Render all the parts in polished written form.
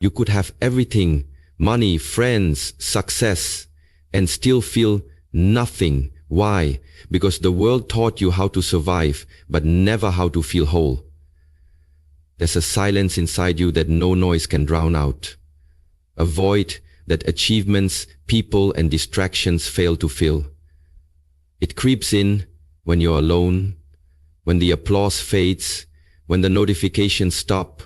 You could have everything, money, friends, success, and still feel nothing. Why? Because the world taught you how to survive, but never how to feel whole. There's a silence inside you that no noise can drown out. A void that achievements, people, and distractions fail to fill. It creeps in when you're alone, when the applause fades, when the notifications stop.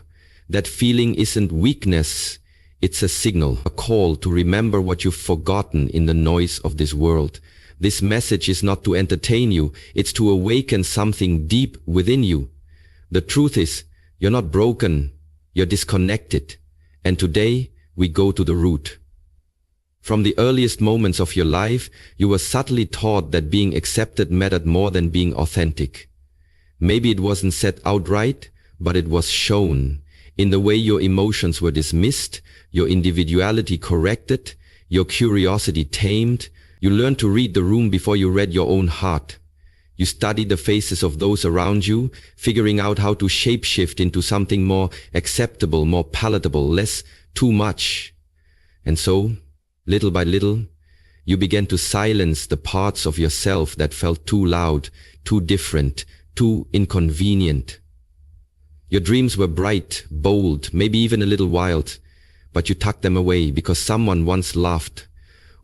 That feeling isn't weakness, it's a signal, a call to remember what you've forgotten in the noise of this world. This message is not to entertain you, it's to awaken something deep within you. The truth is, you're not broken, you're disconnected. And today, we go to the root. From the earliest moments of your life, you were subtly taught that being accepted mattered more than being authentic. Maybe it wasn't said outright, but it was shown in the way your emotions were dismissed, your individuality corrected, your curiosity tamed. You learned to read the room before you read your own heart. You studied the faces of those around you, figuring out how to shapeshift into something more acceptable, more palatable, less too much. And so, little by little, you began to silence the parts of yourself that felt too loud, too different, too inconvenient. Your dreams were bright, bold, maybe even a little wild, but you tucked them away because someone once laughed,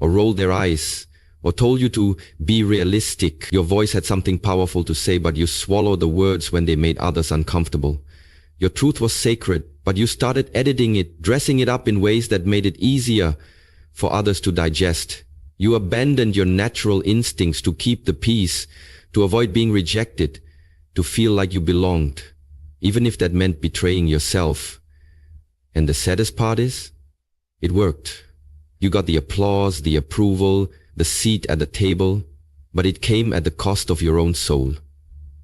or rolled their eyes, or told you to be realistic. Your voice had something powerful to say, but you swallowed the words when they made others uncomfortable. Your truth was sacred, but you started editing it, dressing it up in ways that made it easier for others to digest. You abandoned your natural instincts to keep the peace, to avoid being rejected, to feel like you belonged, even if that meant betraying yourself. And the saddest part is, it worked. You got the applause, the approval, the seat at the table, but it came at the cost of your own soul.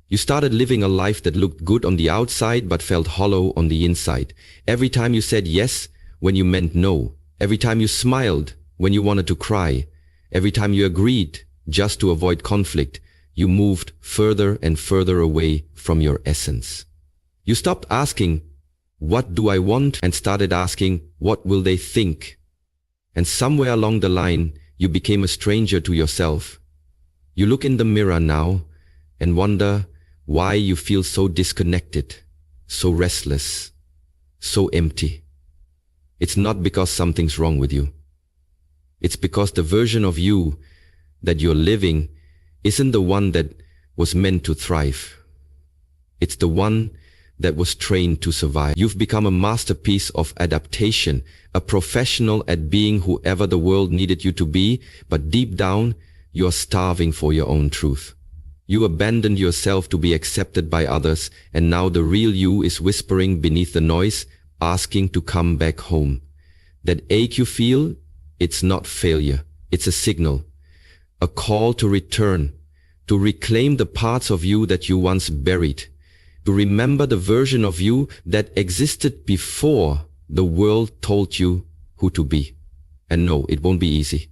You started living a life that looked good on the outside but felt hollow on the inside. Every time you said yes when you meant no. Every time you smiled when you wanted to cry. Every time you agreed just to avoid conflict, you moved further and further away from your essence. You stopped asking, "What do I want?" and started asking, "What will they think?" And somewhere along the line, you became a stranger to yourself. You look in the mirror now and wonder why you feel so disconnected, so restless, so empty. It's not because something's wrong with you. It's because the version of you that you're living isn't the one that was meant to thrive. It's the one that was trained to survive. You've become a masterpiece of adaptation, a professional at being whoever the world needed you to be, but deep down, you're starving for your own truth. You abandoned yourself to be accepted by others, and now the real you is whispering beneath the noise, asking to come back home. That ache you feel, it's not failure, it's a signal, a call to return, to reclaim the parts of you that you once buried, to remember the version of you that existed before the world told you who to be. And no, it won't be easy.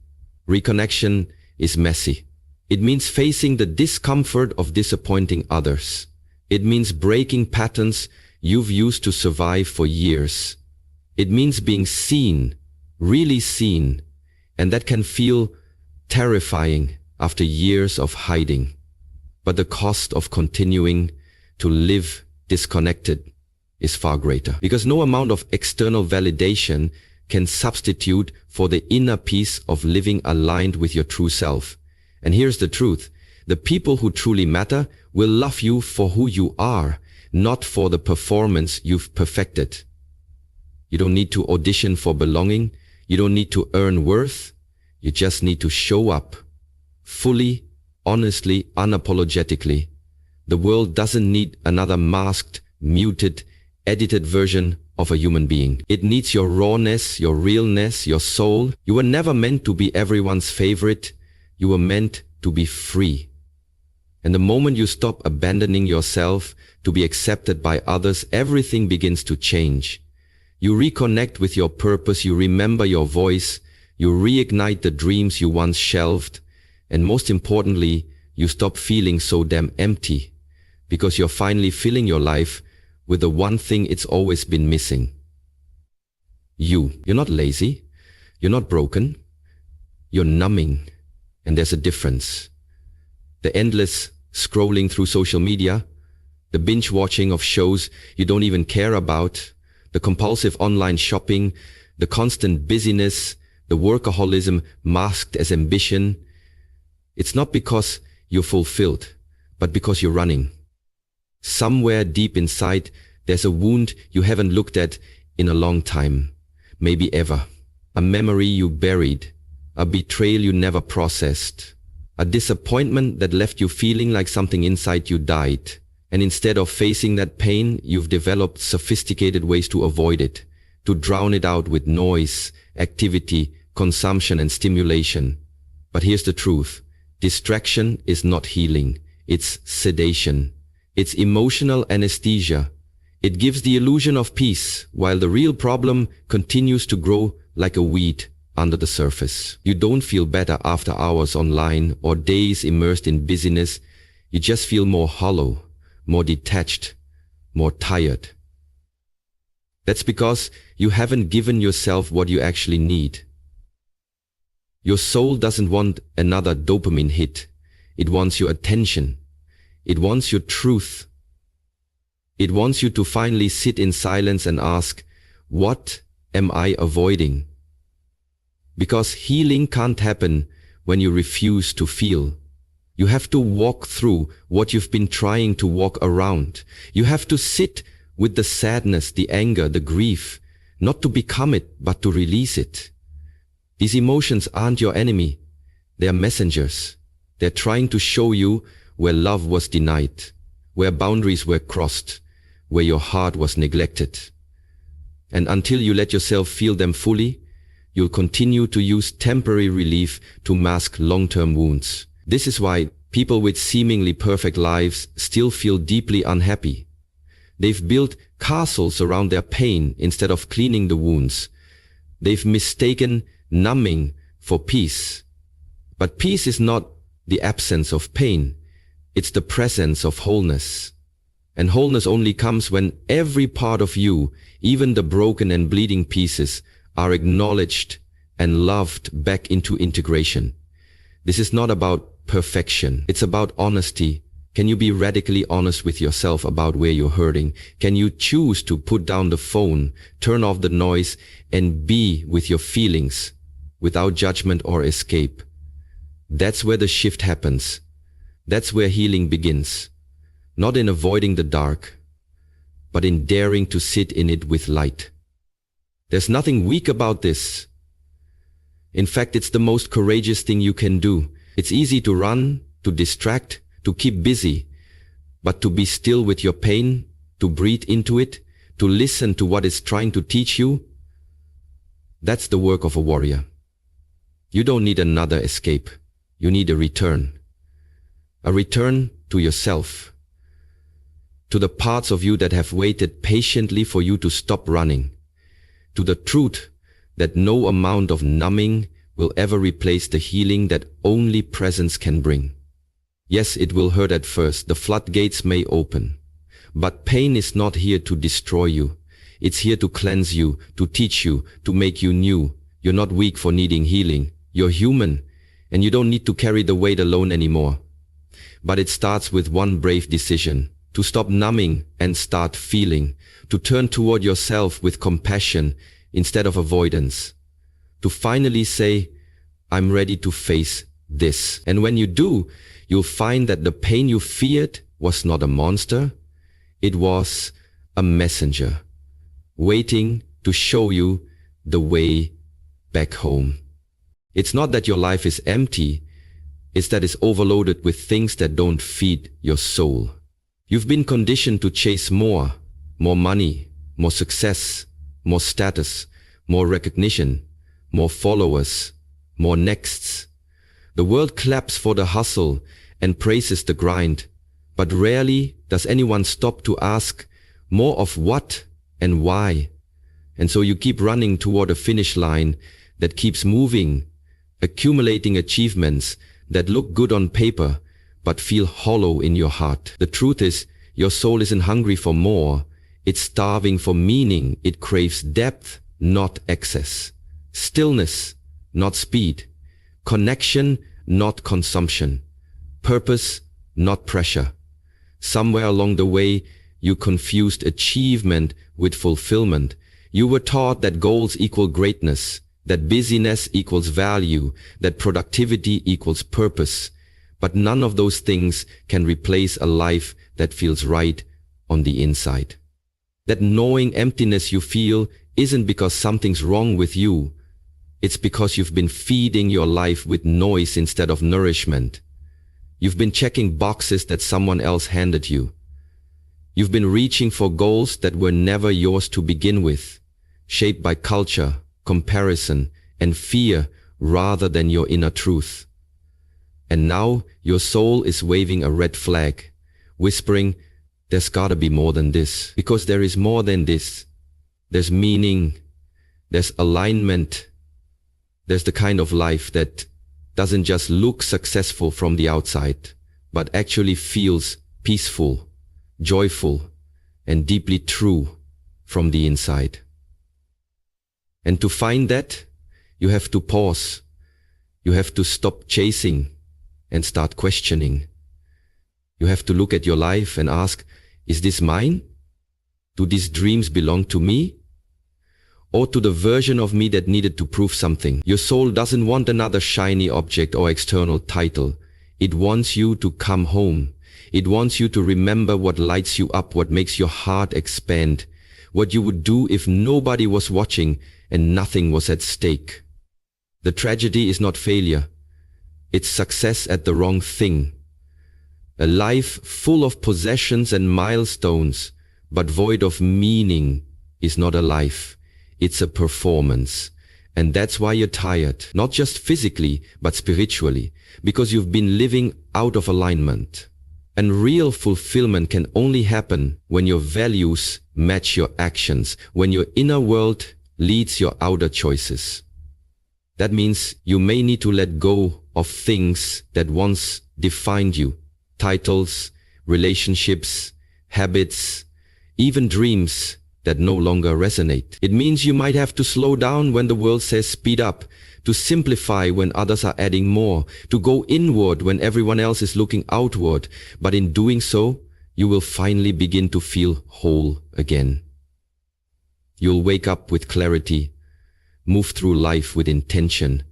Reconnection is messy. It means facing the discomfort of disappointing others. It means breaking patterns you've used to survive for years. It means being seen, really seen, and that can feel terrifying after years of hiding. But the cost of continuing to live disconnected is far greater, because no amount of external validation can substitute for the inner peace of living aligned with your true self. And here's the truth. The people who truly matter will love you for who you are, not for the performance you've perfected. You don't need to audition for belonging. You don't need to earn worth. You just need to show up fully, honestly, unapologetically. The world doesn't need another masked, muted, edited version of a human being. It needs your rawness, your realness, your soul. You were never meant to be everyone's favorite. You were meant to be free. And the moment you stop abandoning yourself to be accepted by others, everything begins to change. You reconnect with your purpose, you remember your voice, you reignite the dreams you once shelved, and most importantly, you stop feeling so damn empty, because you're finally filling your life with the one thing it's always been missing: You're not lazy. You're not broken. You're numbing. And there's a difference. The endless scrolling through social media, the binge watching of shows you don't even care about, the compulsive online shopping, the constant busyness, the workaholism masked as ambition. It's not because you're fulfilled, but because you're running. Somewhere deep inside, there's a wound you haven't looked at in a long time, maybe ever. A memory you buried, a betrayal you never processed, a disappointment that left you feeling like something inside you died. And instead of facing that pain, you've developed sophisticated ways to avoid it, to drown it out with noise, activity, consumption, and stimulation. But here's the truth. Distraction is not healing. It's sedation. It's emotional anesthesia. It gives the illusion of peace, while the real problem continues to grow like a weed under the surface. You don't feel better after hours online or days immersed in busyness. You just feel more hollow, more detached, more tired. That's because you haven't given yourself what you actually need. Your soul doesn't want another dopamine hit. It wants your attention. It wants your truth. It wants you to finally sit in silence and ask, what am I avoiding? Because healing can't happen when you refuse to feel. You have to walk through what you've been trying to walk around. You have to sit with the sadness, the anger, the grief, not to become it, but to release it. These emotions aren't your enemy. They are messengers. They're trying to show you where love was denied, where boundaries were crossed, where your heart was neglected. And until you let yourself feel them fully, you'll continue to use temporary relief to mask long-term wounds. This is why people with seemingly perfect lives still feel deeply unhappy. They've built castles around their pain instead of cleaning the wounds. They've mistaken numbing for peace. But peace is not the absence of pain. It's the presence of wholeness. And wholeness only comes when every part of you, even the broken and bleeding pieces, are acknowledged and loved back into integration. This is not about perfection. It's about honesty. Can you be radically honest with yourself about where you're hurting? Can you choose to put down the phone, turn off the noise, and be with your feelings without judgment or escape? That's where the shift happens. That's where healing begins. Not in avoiding the dark, but in daring to sit in it with light. There's nothing weak about this. In fact, it's the most courageous thing you can do. It's easy to run, to distract, to keep busy, but to be still with your pain, to breathe into it, to listen to what it's trying to teach you, that's the work of a warrior. You don't need another escape. You need a return. A return to yourself, to the parts of you that have waited patiently for you to stop running, to the truth that no amount of numbing will ever replace the healing that only presence can bring. Yes, it will hurt at first. The floodgates may open. But pain is not here to destroy you. It's here to cleanse you, to teach you, to make you new. You're not weak for needing healing. You're human, and you don't need to carry the weight alone anymore. But it starts with one brave decision: to stop numbing and start feeling, to turn toward yourself with compassion instead of avoidance, to finally say, I'm ready to face this. And when you do, you'll find that the pain you feared was not a monster. It was a messenger, waiting to show you the way back home. It's not that your life is empty, it's that it's overloaded with things that don't feed your soul. You've been conditioned to chase more money, more success, more status, more recognition, more followers, more nexts. The world claps for the hustle and praises the grind, but rarely does anyone stop to ask more of what and why. And so you keep running toward a finish line that keeps moving, accumulating achievements that look good on paper but feel hollow in your heart. The truth is, your soul isn't hungry for more. It's starving for meaning. It craves depth, not excess. Stillness, not speed. Connection, not consumption. Purpose, not pressure. Somewhere along the way, you confused achievement with fulfillment. You were taught that goals equal greatness, that busyness equals value, that productivity equals purpose. But none of those things can replace a life that feels right on the inside. That knowing emptiness you feel isn't because something's wrong with you. It's because you've been feeding your life with noise instead of nourishment. You've been checking boxes that someone else handed you. You've been reaching for goals that were never yours to begin with, shaped by culture, comparison, and fear rather than your inner truth. And now your soul is waving a red flag, whispering, there's gotta be more than this, because there is more than this. There's meaning, there's alignment, there's the kind of life that doesn't just look successful from the outside, but actually feels peaceful, joyful, and deeply true from the inside. And to find that, you have to pause. You have to stop chasing and start questioning. You have to look at your life and ask, is this mine? Do these dreams belong to me? Or to the version of me that needed to prove something? Your soul doesn't want another shiny object or external title. It wants you to come home. It wants you to remember what lights you up, what makes your heart expand, what you would do if nobody was watching and nothing was at stake. The tragedy is not failure. It's success at the wrong thing. A life full of possessions and milestones, but void of meaning, is not a life. It's a performance. And that's why you're tired, not just physically, but spiritually, because you've been living out of alignment. And real fulfillment can only happen when your values match your actions, when your inner world leads your outer choices. That means you may need to let go of things that once defined you. Titles, relationships, habits, even dreams that no longer resonate. It means you might have to slow down when the world says speed up, to simplify when others are adding more, to go inward when everyone else is looking outward. But in doing so, you will finally begin to feel whole again. You'll wake up with clarity, move through life with intention,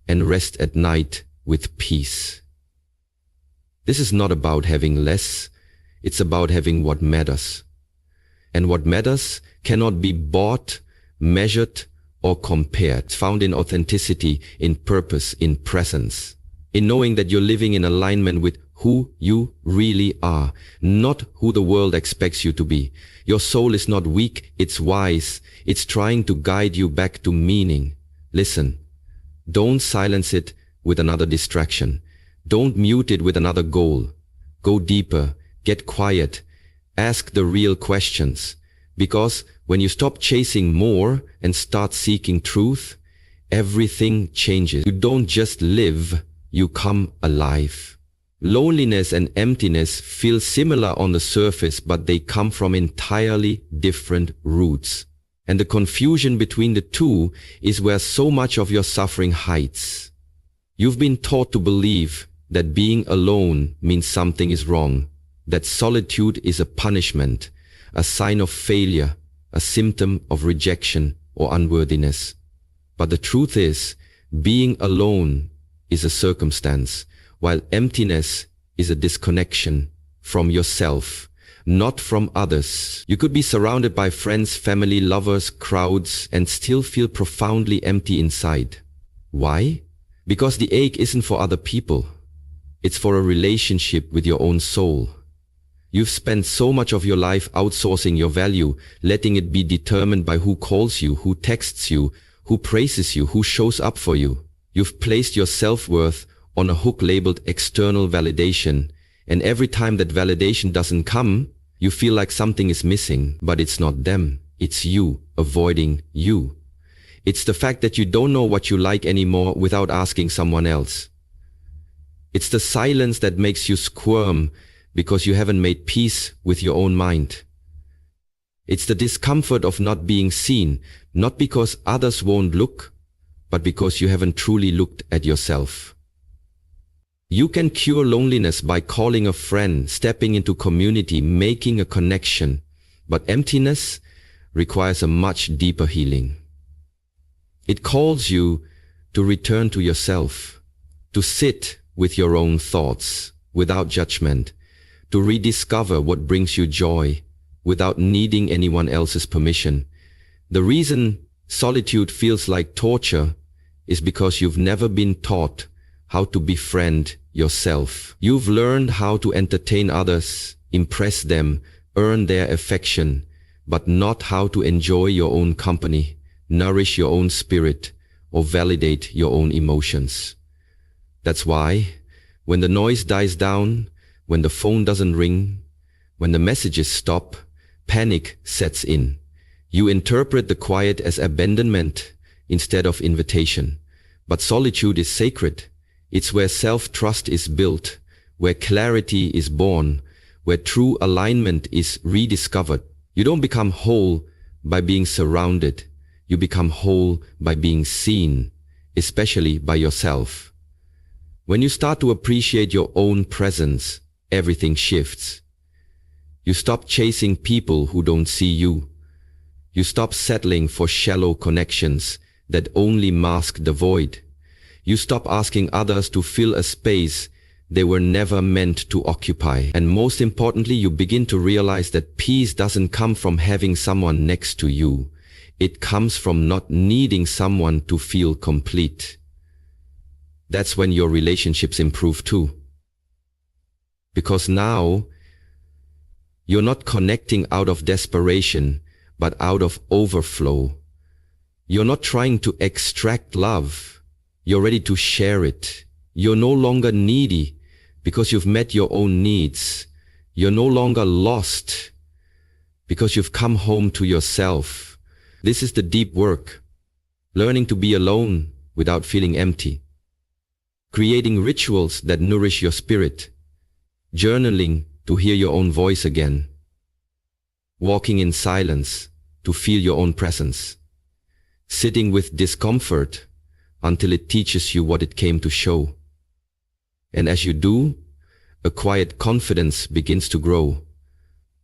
and rest at night with peace. This is not about having less, it's about having what matters. And what matters cannot be bought, measured, or compared. It's found in authenticity, in purpose, in presence, in knowing that you're living in alignment with who you really are, not who the world expects you to be. Your soul is not weak, it's wise. It's trying to guide you back to meaning. Listen, don't silence it with another distraction. Don't mute it with another goal. Go deeper, get quiet, ask the real questions. Because when you stop chasing more and start seeking truth, everything changes. You don't just live, you come alive. Loneliness and emptiness feel similar on the surface, but they come from entirely different roots. And the confusion between the two is where so much of your suffering hides. You've been taught to believe that being alone means something is wrong, that solitude is a punishment, a sign of failure, a symptom of rejection or unworthiness. But the truth is, being alone is a circumstance, while emptiness is a disconnection from yourself, not from others. You could be surrounded by friends, family, lovers, crowds, and still feel profoundly empty inside. Why? Because the ache isn't for other people. It's for a relationship with your own soul. You've spent so much of your life outsourcing your value, letting it be determined by who calls you, who texts you, who praises you, who shows up for you. You've placed your self-worth on a hook labeled external validation, and every time that validation doesn't come, you feel like something is missing. But it's not them, it's you avoiding you. It's the fact that you don't know what you like anymore without asking someone else. It's the silence that makes you squirm because you haven't made peace with your own mind. It's the discomfort of not being seen, not because others won't look, but because you haven't truly looked at yourself. You can cure loneliness by calling a friend, stepping into community, making a connection, but emptiness requires a much deeper healing. It calls you to return to yourself, to sit with your own thoughts without judgment, to rediscover what brings you joy without needing anyone else's permission. The reason solitude feels like torture is because you've never been taught how to befriend yourself. You've learned how to entertain others, impress them, earn their affection, but not how to enjoy your own company, nourish your own spirit, or validate your own emotions. That's why, when the noise dies down, when the phone doesn't ring, when the messages stop, panic sets in. You interpret the quiet as abandonment instead of invitation. But solitude is sacred. It's where self-trust is built, where clarity is born, where true alignment is rediscovered. You don't become whole by being surrounded. You become whole by being seen, especially by yourself. When you start to appreciate your own presence, everything shifts. You stop chasing people who don't see you. You stop settling for shallow connections that only mask the void. You stop asking others to fill a space they were never meant to occupy. And most importantly, you begin to realize that peace doesn't come from having someone next to you. It comes from not needing someone to feel complete. That's when your relationships improve too. Because now, you're not connecting out of desperation, but out of overflow. You're not trying to extract love. You're ready to share it. You're no longer needy because you've met your own needs. You're no longer lost because you've come home to yourself. This is the deep work. Learning to be alone without feeling empty. Creating rituals that nourish your spirit. Journaling to hear your own voice again. Walking in silence to feel your own presence. Sitting with discomfort until it teaches you what it came to show. And as you do, a quiet confidence begins to grow,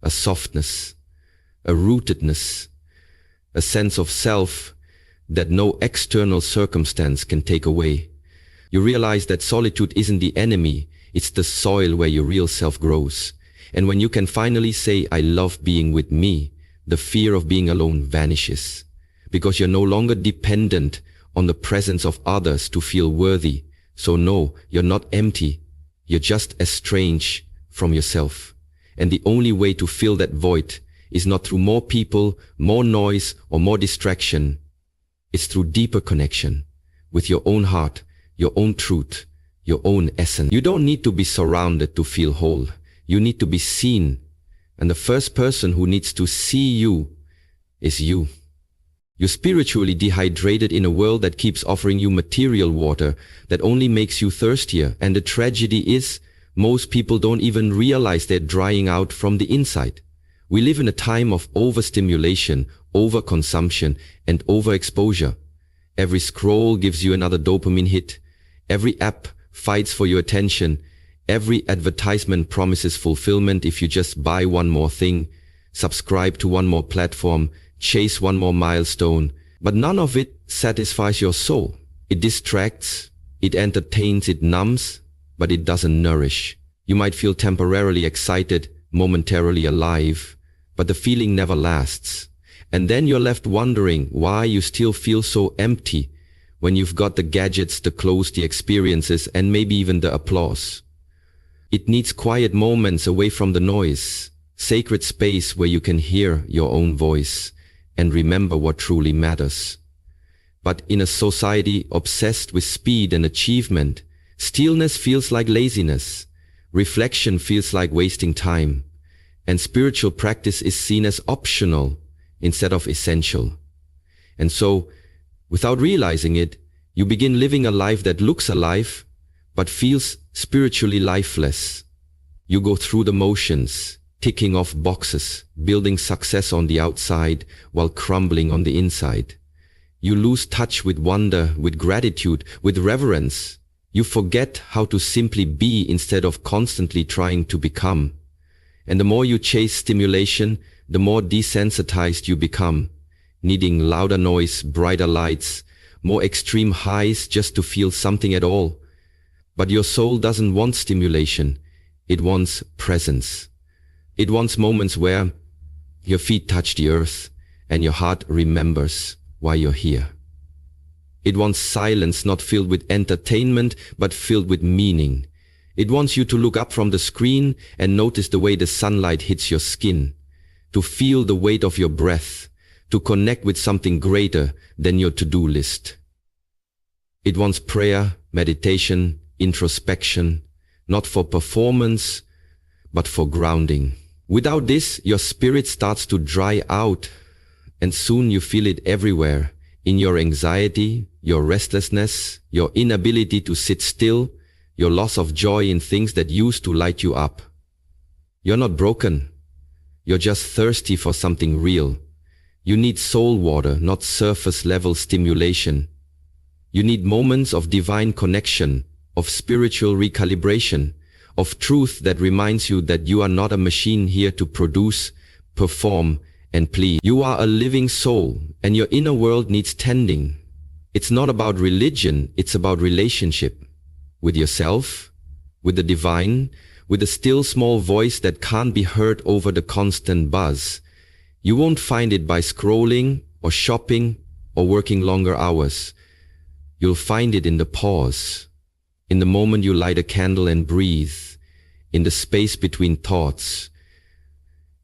a softness, a rootedness, a sense of self that no external circumstance can take away. You realize that solitude isn't the enemy, it's the soil where your real self grows. And when you can finally say, I love being with me, the fear of being alone vanishes. Because you're no longer dependent on the presence of others to feel worthy. So no, you're not empty. You're just estranged from yourself. And the only way to fill that void is not through more people, more noise, or more distraction. It's through deeper connection with your own heart, your own truth, your own essence. You don't need to be surrounded to feel whole. You need to be seen. And the first person who needs to see you is you. You're spiritually dehydrated in a world that keeps offering you material water that only makes you thirstier. And the tragedy is, most people don't even realize they're drying out from the inside. We live in a time of overstimulation, overconsumption, and overexposure. Every scroll gives you another dopamine hit. Every app fights for your attention. Every advertisement promises fulfillment if you just buy one more thing, subscribe to one more platform, chase one more milestone. But none of it satisfies your soul. It distracts, it entertains, it numbs, but it doesn't nourish. You might feel temporarily excited, momentarily alive, but the feeling never lasts. And then you're left wondering why you still feel so empty when you've got the gadgets, the clothes, the experiences, and maybe even the applause. It needs quiet moments away from the noise, sacred space where you can hear your own voice and remember what truly matters. But in a society obsessed with speed and achievement, stillness feels like laziness, reflection feels like wasting time, and spiritual practice is seen as optional instead of essential. And so, without realizing it, you begin living a life that looks alive, but feels spiritually lifeless. You go through the motions, ticking off boxes, building success on the outside while crumbling on the inside. You lose touch with wonder, with gratitude, with reverence. You forget how to simply be instead of constantly trying to become. And the more you chase stimulation, the more desensitized you become, needing louder noise, brighter lights, more extreme highs just to feel something at all. But your soul doesn't want stimulation. It wants presence. It wants moments where your feet touch the earth and your heart remembers why you're here. It wants silence not filled with entertainment, but filled with meaning. It wants you to look up from the screen and notice the way the sunlight hits your skin, to feel the weight of your breath, to connect with something greater than your to-do list. It wants prayer, meditation, introspection, not for performance, but for grounding. Without this, your spirit starts to dry out, and soon you feel it everywhere, in your anxiety, your restlessness, your inability to sit still, your loss of joy in things that used to light you up. You're not broken. You're just thirsty for something real. You need soul water, not surface-level stimulation. You need moments of divine connection, of spiritual recalibration, of truth that reminds you that you are not a machine here to produce, perform, and please. You are a living soul, and your inner world needs tending. It's not about religion, it's about relationship. With yourself, with the divine, with the still small voice that can't be heard over the constant buzz. You won't find it by scrolling, or shopping, or working longer hours. You'll find it in the pause, in the moment you light a candle and breathe, in the space between thoughts,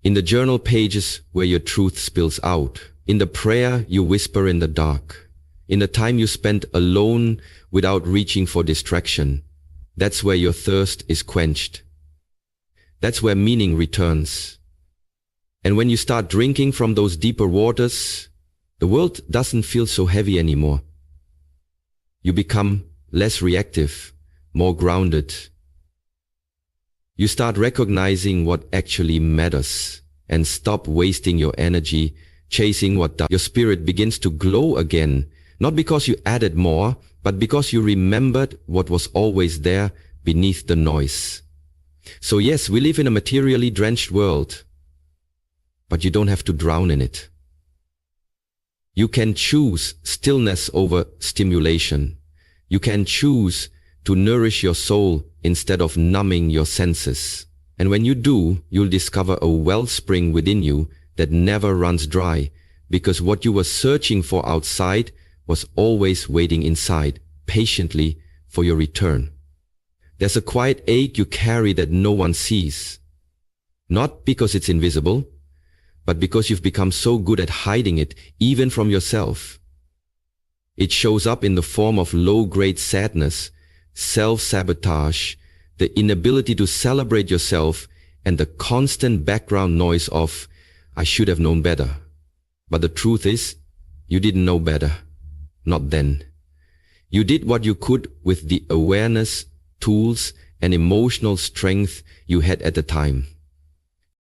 in the journal pages where your truth spills out, in the prayer you whisper in the dark, in the time you spend alone without reaching for distraction. That's where your thirst is quenched. That's where meaning returns. And when you start drinking from those deeper waters, the world doesn't feel so heavy anymore. You become less reactive, more grounded. You start recognizing what actually matters and stop wasting your energy chasing what does. Your spirit begins to glow again, not because you added more, but because you remembered what was always there beneath the noise. So yes, we live in a materially drenched world, but you don't have to drown in it. You can choose stillness over stimulation. You can choose to nourish your soul instead of numbing your senses. And when you do, you'll discover a wellspring within you that never runs dry, because what you were searching for outside was always waiting inside, patiently for your return. There's a quiet ache you carry that no one sees. Not because it's invisible, but because you've become so good at hiding it, even from yourself. It shows up in the form of low-grade sadness, self-sabotage, the inability to celebrate yourself, and the constant background noise of, I should have known better. But the truth is, you didn't know better. Not then. You did what you could with the awareness, tools, and emotional strength you had at the time.